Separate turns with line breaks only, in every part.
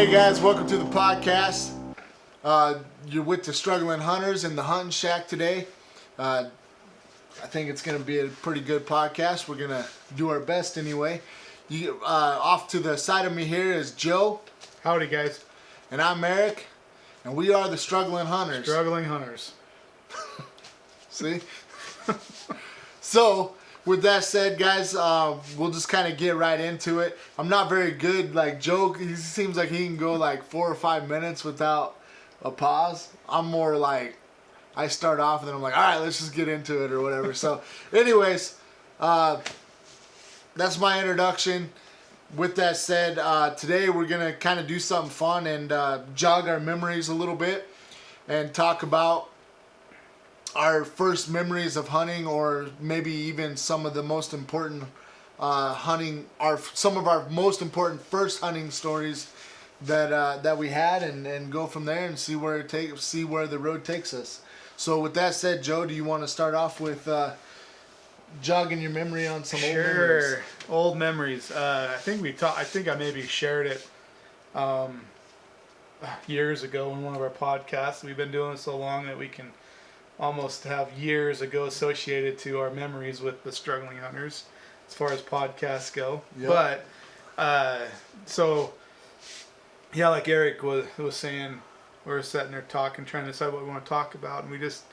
Hey guys, welcome to the podcast. You're with the Struggling Hunters in the Hunting Shack today. I think it's going to be a pretty good podcast. We're going to do our best anyway. Off to the side of me here is Joe.
Howdy, guys.
And I'm Eric. And we are the Struggling Hunters.
Struggling Hunters.
See? So, with that said, guys, we'll just kind of get right into it. I'm not very good like Joe. He seems like he can go like 4 or 5 minutes without a pause. I'm more like, I start off and then I'm like, all right, let's just get into it or whatever. So, anyways, that's my introduction. With that said, today we're going to kind of do something fun and jog our memories a little bit and talk about our first memories of hunting, or maybe even some of the most important some of our most important first hunting stories that we had, and go from there and see where the road takes us. So with that said, Joe, do you want to start off with jogging your memory on some old memories?
Sure. Old memories. I think I maybe shared it years ago in one of our podcasts. We've been doing it so long that we can almost have years ago associated to our memories with the Struggling Hunters as far as podcasts go. Yep. But so yeah, like Eric was saying, we were sitting there talking, trying to decide what we want to talk about, and we just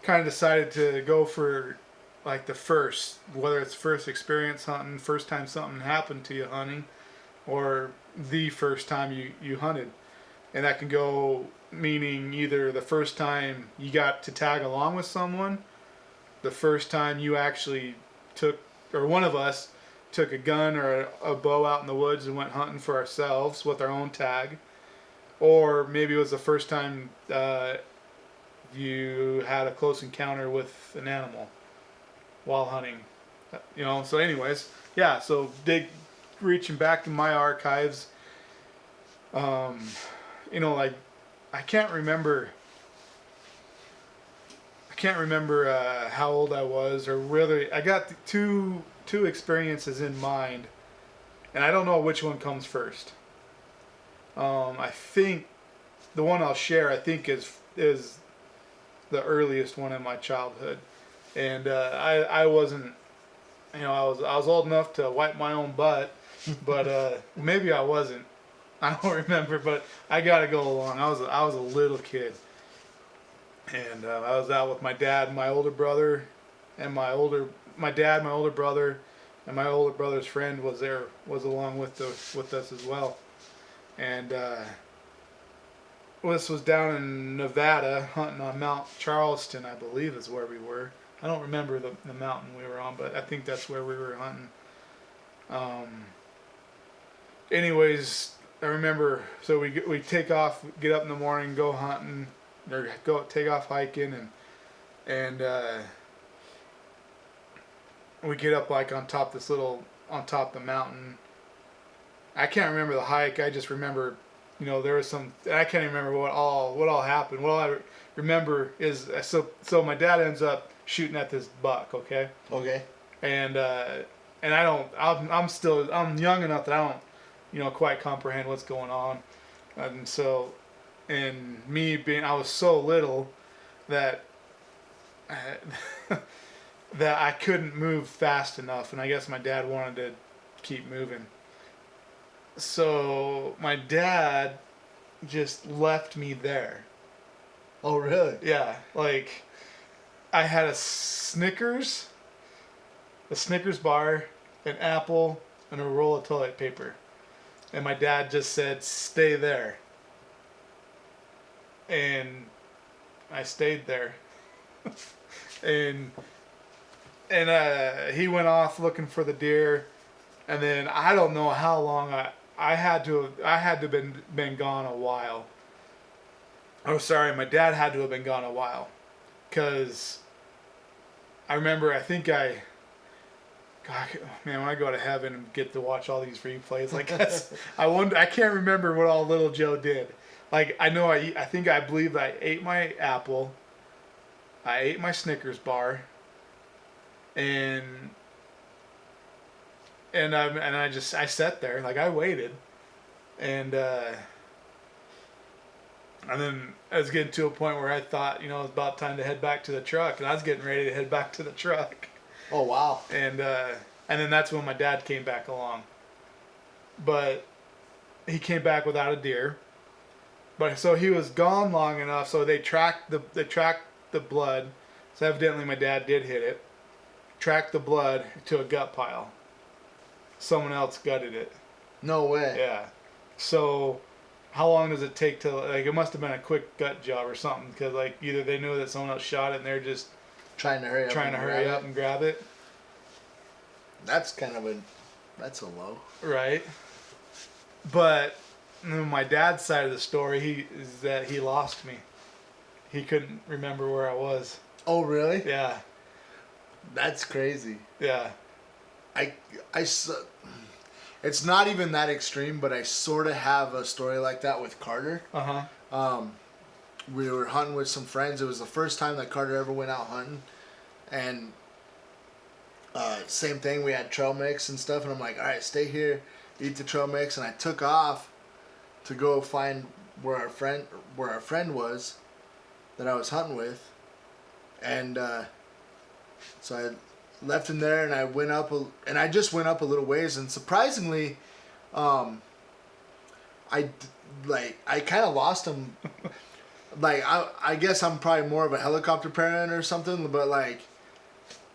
kind of decided to go for like the first, whether it's first experience hunting, first time something happened to you hunting, or the first time you hunted. And that can go meaning either the first time you got to tag along with someone, the first time you actually took, or one of us took a gun or a bow out in the woods and went hunting for ourselves with our own tag, or maybe it was the first time you had a close encounter with an animal while hunting. So anyways, yeah, so reaching back in my archives, like I can't remember how old I was, or really I got two experiences in mind, and I don't know which one comes first. I think the one I'll share is the earliest one in my childhood, and I wasn't, I was old enough to wipe my own butt, but maybe I wasn't. I don't remember, but I gotta go along. I was a little kid, and I was out with my dad, my older brother, and my older brother, and my older brother's friend was along with us as well, and this was down in Nevada, hunting on Mount Charleston, I believe is where we were. I don't remember the mountain we were on, but I think that's where we were hunting. Anyways, I remember, so we take off, get up in the morning, go hunting, or take off hiking, and we get up like on top of the mountain. I can't remember the hike. I just remember, there was I can't even remember what all happened. What I remember is, so my dad ends up shooting at this buck. Okay. And I'm young enough that I don't, quite comprehend what's going on. And so, and me being, I was so little that that I couldn't move fast enough, and I guess my dad wanted to keep moving. So my dad just left me there.
Oh, really?
Yeah, like I had a Snickers bar, an apple, and a roll of toilet paper. And my dad just said, stay there. And I stayed there. and he went off looking for the deer. And then I don't know how long I had to have been gone a while. Oh, sorry, my dad had to have been gone a while. Because I remember, God, man, when I go to heaven and get to watch all these replays, like I can't remember what all little Joe did. Like I know I believe I ate my apple, I ate my Snickers bar, and I sat there, like I waited, and And then I was getting to a point where I thought, it was about time to head back to the truck, and I was getting ready to head back to the truck.
Oh wow!
And then that's when my dad came back along. But he came back without a deer. But so he was gone long enough, so they tracked the blood. So evidently my dad did hit it. Tracked the blood to a gut pile. Someone else gutted it.
No way.
Yeah. So how long does it take to, like, it must have been a quick gut job or something, because like either they knew that someone else shot it and they're just
trying to hurry up
and grab it.
That's that's a low.
Right. But my dad's side of the story is that he lost me. He couldn't remember where I was.
Oh really?
Yeah.
That's crazy.
Yeah.
It's not even that extreme, but I sort of have a story like that with Carter. We were hunting with some friends. It was the first time that Carter ever went out hunting, and same thing. We had trail mix and stuff, and I'm like, all right, stay here, eat the trail mix, and I took off to go find where our friend was that I was hunting with, and so I left him there, and I went up, and I just went up a little ways, and surprisingly, I kind of lost him. Like I guess I'm probably more of a helicopter parent or something, but like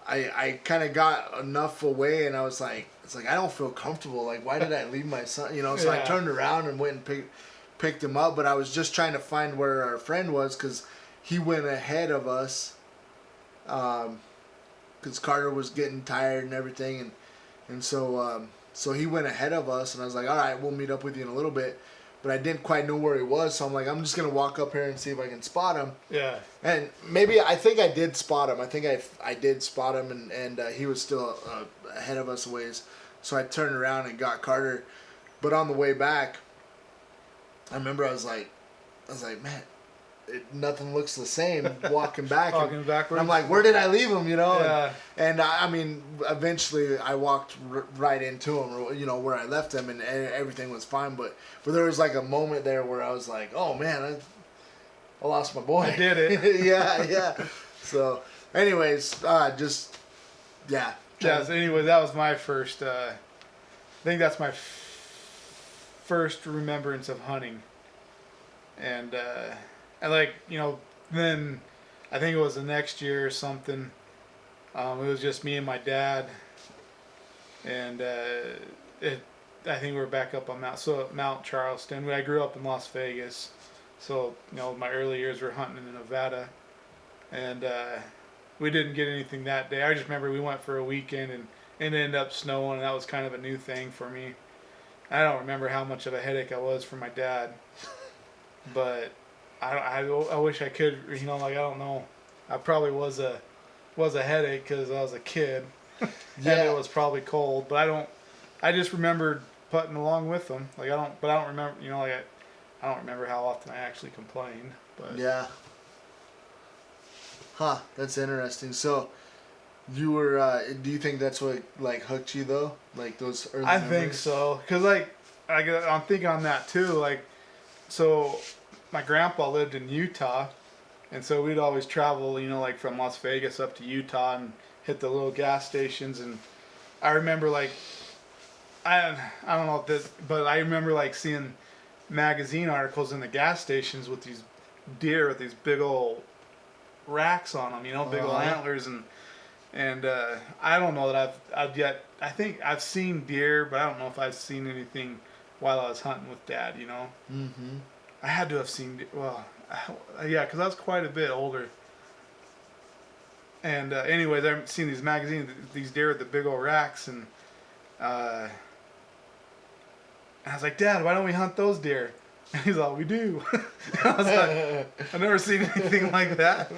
I kind of got enough away, and I was like, it's like I don't feel comfortable. Like, why did I leave my son? So I turned around and went and picked him up, but I was just trying to find where our friend was, because he went ahead of us. Because Carter was getting tired and everything, and so he went ahead of us, and I was like, all right, we'll meet up with you in a little bit, but I didn't quite know where he was, so I'm like, I'm just gonna walk up here and see if I can spot him.
Yeah.
And I think I did spot him. I think I did spot him, and he was still ahead of us a ways. So I turned around and got Carter, but on the way back, I remember I was like, man. Nothing looks the same walking back.
Walking backwards.
I'm like, where did I leave him?
Yeah.
And I mean, eventually I walked right into him, where I left him, and everything was fine. But there was like a moment there where I was like, oh man, I lost my boy.
I did it.
yeah. So, anyways, yeah.
Yeah. So anyway, that was my first. I think that's my first remembrance of hunting, and. And then I think it was the next year or something. It was just me and my dad, and I think we were back up on Mount Charleston. I grew up in Las Vegas, so my early years were hunting in Nevada, and we didn't get anything that day. I just remember we went for a weekend, and it ended up snowing, and that was kind of a new thing for me. I don't remember how much of a headache I was for my dad, but. I wish I could, I don't know. I probably was a headache because I was a kid, and it was probably cold. But I just remembered putting along with them. I don't remember, I don't remember how often I actually complained. But
yeah. Huh, that's interesting. So, you were, do you think that's what hooked you though? Like those early memories?
think so, because I'm thinking on that too. So. My grandpa lived in Utah, and so we'd always travel, from Las Vegas up to Utah and hit the little gas stations. And I remember, I don't know if this, but I remember, seeing magazine articles in the gas stations with these deer with these big old racks on them, big old antlers. And I don't know that I think I've seen deer, but I don't know if I've seen anything while I was hunting with Dad,
Mm-hmm.
I had to have seen, because I was quite a bit older. And anyways, I've seen these magazines, these deer with the big old racks, and I was like, Dad, why don't we hunt those deer? And he's like, we do. I was like, I've never seen anything like that.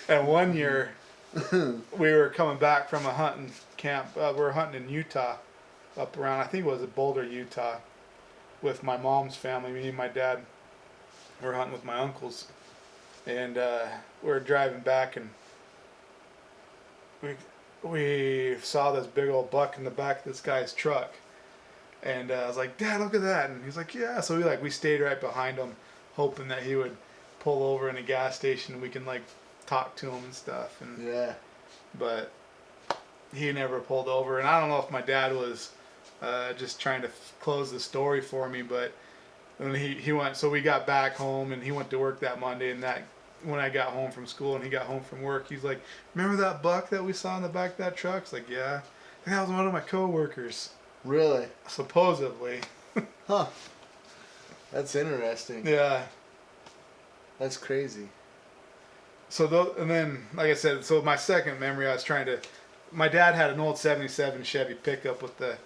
And one year, we were coming back from a hunting camp. We were hunting in Utah, up around, I think it was Boulder, Utah. With my mom's family, me and my dad were hunting with my uncles, and we were driving back, and we saw this big old buck in the back of this guy's truck, And I was like, Dad, look at that. And he's like, yeah. So we stayed right behind him, hoping that he would pull over in a gas station and we can like talk to him and stuff. And
Yeah.
but he never pulled over. And I don't know if my dad was just trying to close the story for me, but when he went, so we got back home and he went to work that Monday, and that when I got home from school and he got home from work, he's like, remember that buck that we saw in the back of that truck? It's like, yeah. That was one of my coworkers.
Really?
Supposedly.
Huh. That's interesting.
Yeah.
That's crazy.
So and then, like I said, so my second memory, my dad had an old 77 Chevy pickup with the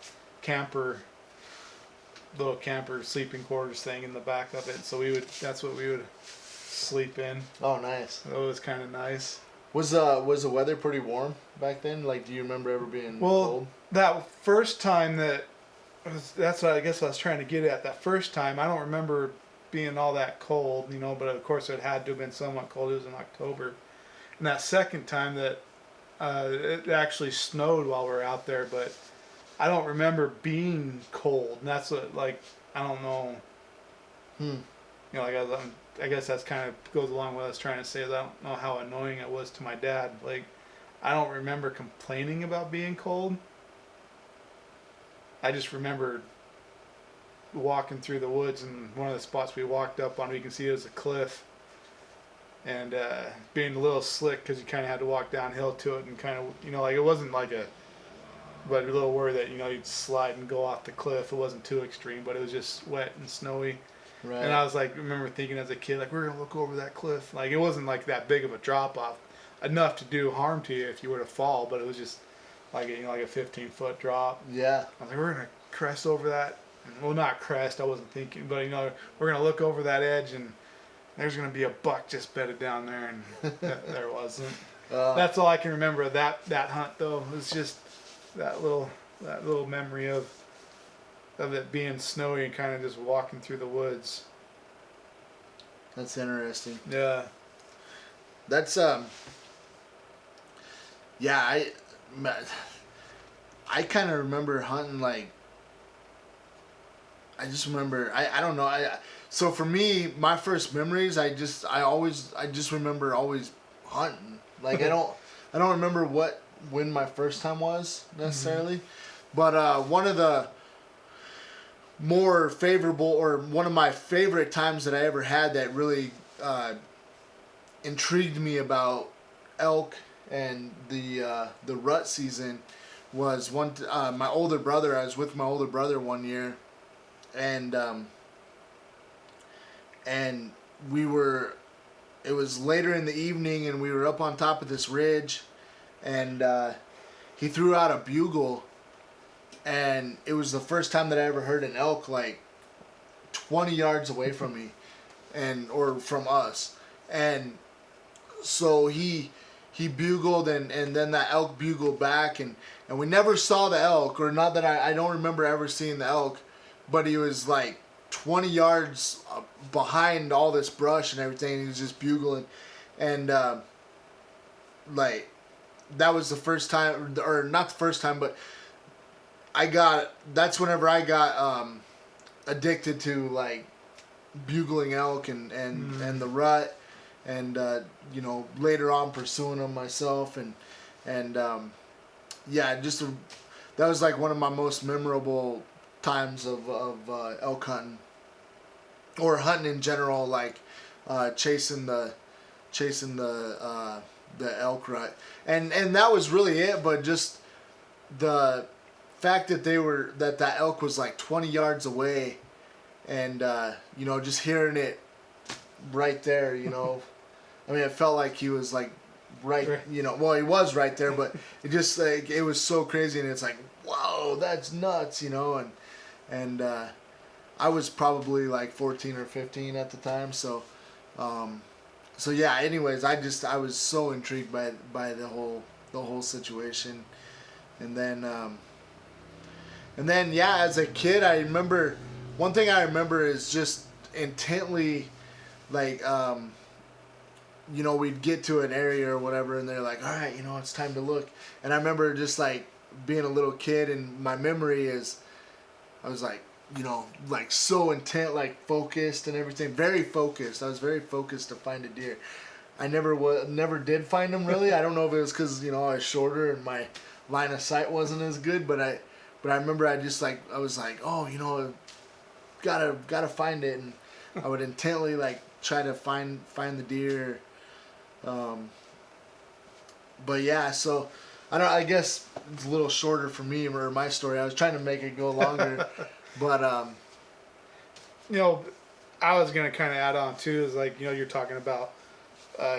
little camper sleeping quarters thing in the back of it. So that's what we would sleep in.
Oh, nice.
It was kind of nice.
Was the weather pretty warm back then? Like, do you remember ever being cold?
That first time that's what I guess I was trying to get at. That first time, I don't remember being all that cold, but of course it had to have been somewhat cold. It was in October. And that second time that it actually snowed while we were out there, but I don't remember being cold. And that's what, like, I don't know. Like I guess that's kind of goes along with what I was trying to say. Is I don't know how annoying it was to my dad. Like, I don't remember complaining about being cold. I just remember walking through the woods, and one of the spots we walked up on, you can see it was a cliff, and being a little slick because you kind of had to walk downhill to it, and kind of, like it wasn't like but a little worried that, you'd slide and go off the cliff. It wasn't too extreme, but it was just wet and snowy. Right. And I was like, remember thinking as a kid, like, we're going to look over that cliff. Like, it wasn't like that big of a drop off, enough to do harm to you if you were to fall, but it was just like like a 15-foot drop. Yeah. I was like, we're going to crest over that. Well, not crest, I wasn't thinking, but we're going to look over that edge, and there's going to be a buck just bedded down there, and there wasn't. That's all I can remember of that hunt, though. It was just that little memory of it being snowy and kind of just walking through the woods.
That's interesting.
Yeah.
That's yeah, I kind of remember hunting, like, I just remember, I don't know, so for me, my first memories, I just remember always hunting. Like, I don't remember when my first time was necessarily, but one of the more favorable, or one of my favorite times that I ever had that really intrigued me about elk and the rut season was my older brother. I was with my older brother one year, and it was later in the evening, and we were up on top of this ridge, and he threw out a bugle, and it was the first time that I ever heard an elk like 20 yards away from me, or from us. And so he bugled, and then that elk bugled back, and we never saw the elk, or not that I don't remember ever seeing the elk, but he was like 20 yards behind all this brush and everything. He was just bugling, and like, that was the first time, or not the first time, but that's whenever I got addicted to, like, bugling elk and the rut, and later on pursuing them myself, and yeah, that was like one of my most memorable times of elk hunting, or hunting in general, like chasing the elk rut, and that was really it. But just the fact that that elk was like 20 yards away, and just hearing it right there, I mean, it felt like he was like right, well, he was right there, but it just, like, it was so crazy, and it's like, whoa, that's nuts, and I was probably like 14 or 15 at the time, so yeah, anyways, I was so intrigued by the whole situation. And then yeah, as a kid, I remember, one thing I remember is just intently, like, we'd get to an area or whatever, and they're like, all right, it's time to look. And I remember just, like, being a little kid, and my memory is I was like, you know, like so intent, like focused and everything, very focused. I was very focused to find a deer. I never did find them really. I don't know if it was because, you know, I was shorter and my line of sight wasn't as good, but I remember I was like, oh, you know, gotta find it, and I would intently like try to find the deer. But yeah, so I guess it's a little shorter for me or my story. I was trying to make it go longer, but
You know, I was gonna kind of add on too. Is like, you know, you're talking about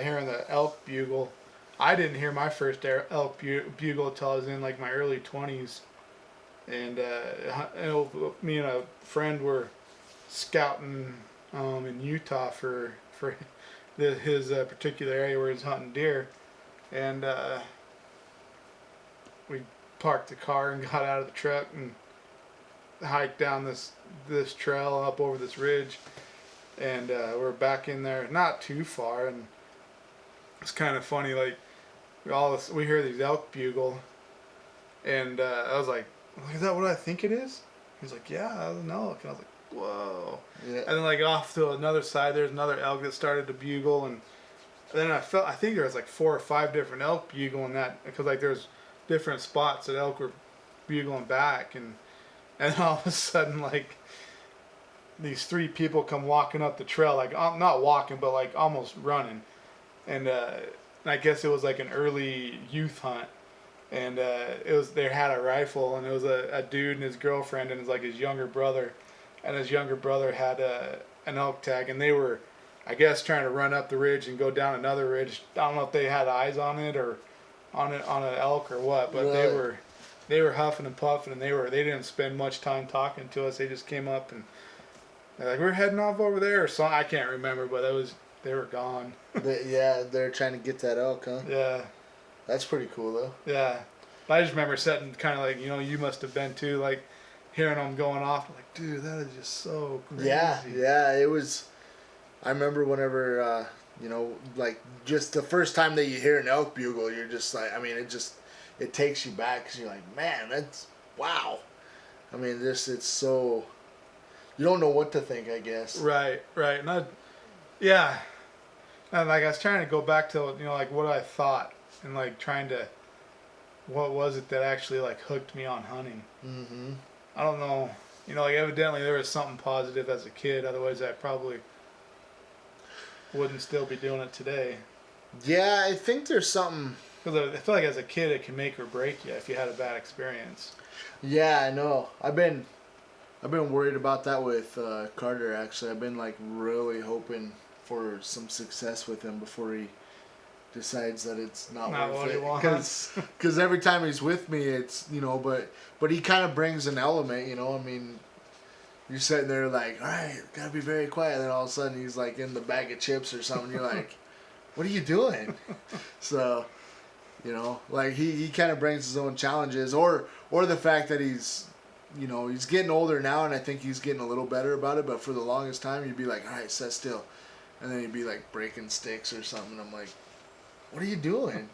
hearing the elk bugle. I didn't hear my first elk bugle until I was in like my early 20s, and you know, me and a friend were scouting in Utah for his particular area where he's hunting deer, and we parked the car and got out of the truck and hiked down this trail up over this ridge, and we're back in there not too far, and it's kind of funny, like we hear these elk bugle, and I was like, is that what I think it is? He's like, yeah, that was an elk. And I was like, whoa.
yeah,
And then like off to another side, there's another elk that started to I think there was like 4 or 5 different elk bugling that, because like there's different spots that elk were bugling back, and all of a sudden like these 3 people come walking up the trail, like not walking but like almost running, and I guess it was like an early youth hunt, and they had a rifle, and it was a dude and his girlfriend and his younger brother, and his younger brother had an elk tag, and they were, I guess, trying to run up the ridge and go down another ridge. I don't know if they had eyes on it or on an elk or what, but
right.
they were huffing and puffing, and they didn't spend much time talking to us. They just came up and they're like, we're heading off over there or something. I can't remember, but they were gone.
They're trying to get that elk, huh?
Yeah.
That's pretty cool though.
Yeah. I just remember sitting kind of like, you know, you must have been too, like hearing them going off. I'm like, dude, that is just so crazy.
Yeah, it was. I remember whenever, you know, like just the first time that you hear an elk bugle, you're just like, I mean, it takes you back because you're like, man, that's, wow. I mean, it's so, you don't know what to think, I guess.
Right. And yeah. And like I was trying to go back to, you know, like what I thought, and like trying to, what was it that actually like hooked me on hunting?
Mm-hmm.
I don't know. You know, like evidently there was something positive as a kid. Otherwise, I probably wouldn't still be doing it today.
Yeah, I think there's something.
Because I feel like as a kid, it can make or break you if you had a bad experience.
Yeah, I know. I've been worried about that with Carter. Actually, I've been like really hoping for some success with him before he decides that it's not worth
what
it.
he wants.
Because every time he's with me, it's, you know, but he kind of brings an element, you know. I mean, you're sitting there like, all right, gotta be very quiet. And then all of a sudden he's like in the bag of chips or something. You're like, what are you doing? So, you know, like he kind of brings his own challenges, or the fact that he's, you know, he's getting older now, and I think he's getting a little better about it. But for the longest time, you'd be like, all right, sit still, and then he'd be like breaking sticks or something. And I'm like, what are you doing?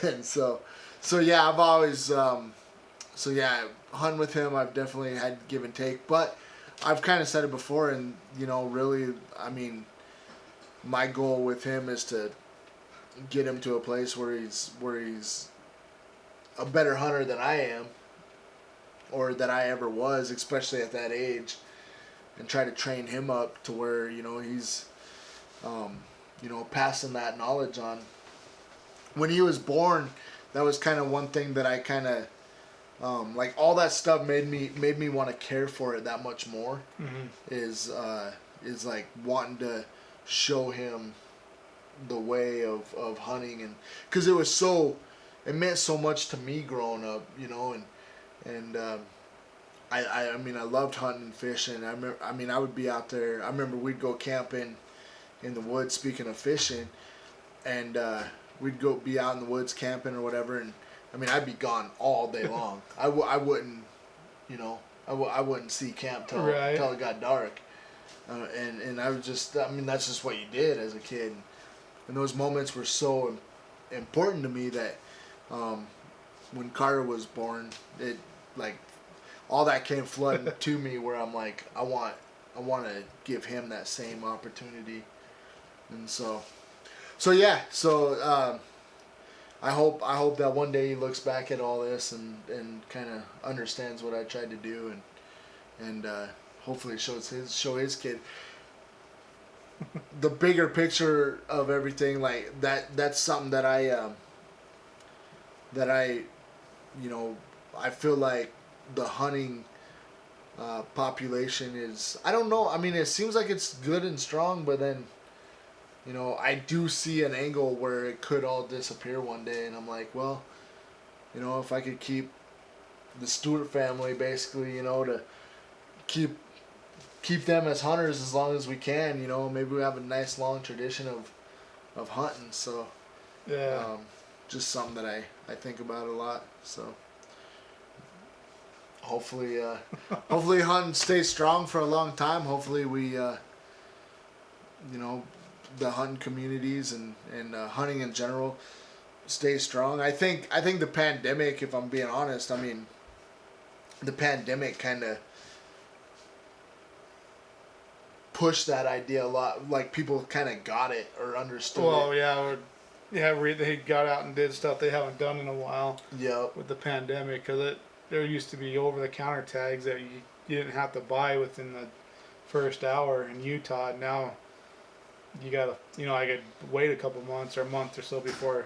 And so yeah, I've always, hunting with him, I've definitely had give and take, but I've kind of said it before, and you know, really, I mean, my goal with him is to get him to a place where he's a better hunter than I am, or that I ever was, especially at that age, and try to train him up to where, you know, he's, you know, passing that knowledge on. When he was born, that was kind of one thing that I kind of, like all that stuff made me want to care for it that much more.
Mm-hmm.
Is like wanting to show him the way of hunting, and because it meant so much to me growing up, you know, and I mean, I loved hunting and fishing. I would be out there. I remember we'd go camping in the woods, speaking of fishing, and we'd go be out in the woods camping or whatever, and I mean, I'd be gone all day long. I wouldn't, you know, I wouldn't see camp till it got dark, and I was just, I mean, that's just what you did as a kid, and those moments were so important to me that when Carter was born, it like all that came flooding to me where I'm like, I want to give him that same opportunity. And so I hope that one day he looks back at all this and kind of understands what I tried to do and hopefully show his kid the bigger picture of everything. Like that's something that I I feel like the hunting population is, I don't know, I mean, it seems like it's good and strong, but then I do see an angle where it could all disappear one day, and I'm like, well, if I could keep the Stewart family basically, to keep them as hunters as long as we can, maybe we have a nice long tradition of hunting. So
yeah,
just something that I think about a lot. So hopefully hunting stays strong for a long time. Hopefully we the hunting communities and hunting in general stay strong. I think the pandemic, if I'm being honest, I mean, the pandemic kind of pushed that idea a lot. Like, people kind of got it or understood
well,
it.
they got out and did stuff they haven't done in a while.
Yep.
With the pandemic, because there used to be over-the-counter tags that you didn't have to buy within the first hour in Utah. Now you gotta, I could wait a couple months or a month or so before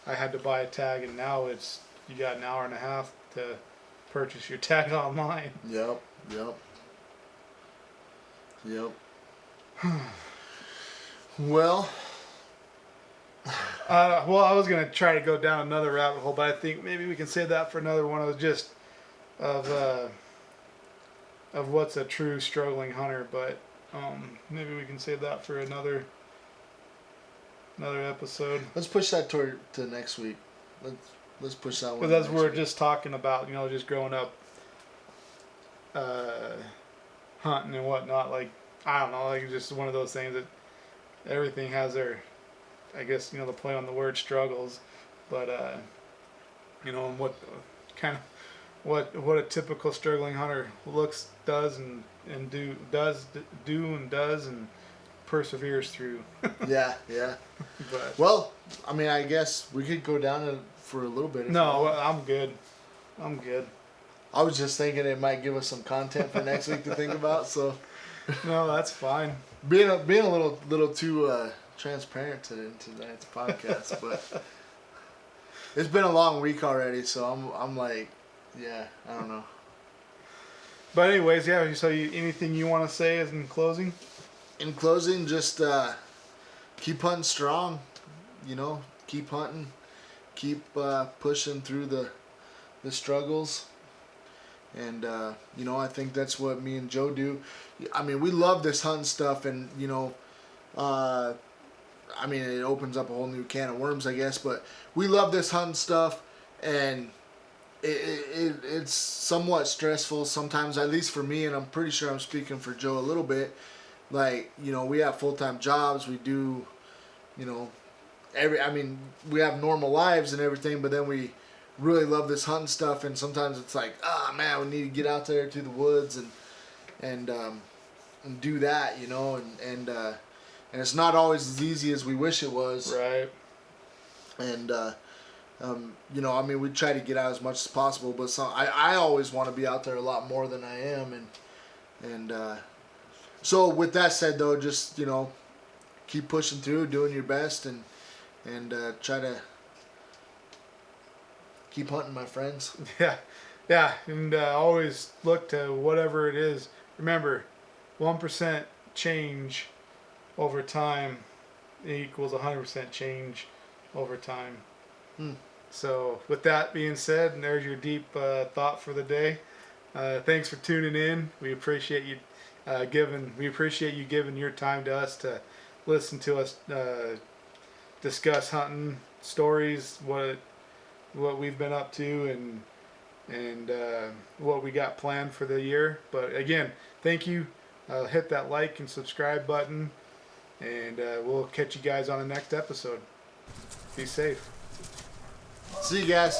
I had to buy a tag, and now it's, you got an hour and a half to purchase your tag online.
Yep. Well,
I was gonna try to go down another rabbit hole, but I think maybe we can save that for another one of what's a true struggling hunter. But maybe we can save that for another episode.
let's push that to next week. Let's push that one.
Because as we're
week.
just talking about, just growing up, hunting and whatnot. Like, I don't know, like, it's just one of those things that everything has their, I guess, the play on the word struggles, but and what kind of what a typical struggling hunter does and perseveres through.
Yeah.
But
Well, I mean, I guess we could go down for a little bit. If
no,
you want.
I'm good.
I was just thinking it might give us some content for next week to think about. So
No, that's fine.
being a little too transparent to tonight's podcast, but it's been a long week already, so I'm like, yeah, I don't know.
But anyways, yeah. So, anything you want to say is in closing?
In closing, just keep hunting strong. Keep hunting, keep pushing through the struggles. And, I think that's what me and Joe do. I mean, we love this hunting stuff, and, I mean, it opens up a whole new can of worms, I guess, but we love this hunting stuff, and it's somewhat stressful sometimes, at least for me, and I'm pretty sure I'm speaking for Joe a little bit. Like, we have full-time jobs, we do, we have normal lives and everything, but then we really love this hunting stuff, and sometimes it's like, man, we need to get out there to the woods and do that, and it's not always as easy as we wish it was.
Right.
And I mean, we try to get out as much as possible, but I always want to be out there a lot more than I am, and so with that said, though, just keep pushing through, doing your best, and try to keep hunting, my friends.
Yeah, and always look to whatever it is. Remember, 1% change over time equals 100% change over time. So, with that being said, and there's your deep thought for the day. Thanks for tuning in. We appreciate you giving your time to us to listen to us discuss hunting stories, what we've been up to, and what we got planned for the year. But again, thank you. Hit that like and subscribe button, and we'll catch you guys on the next episode. Be safe.
See you guys.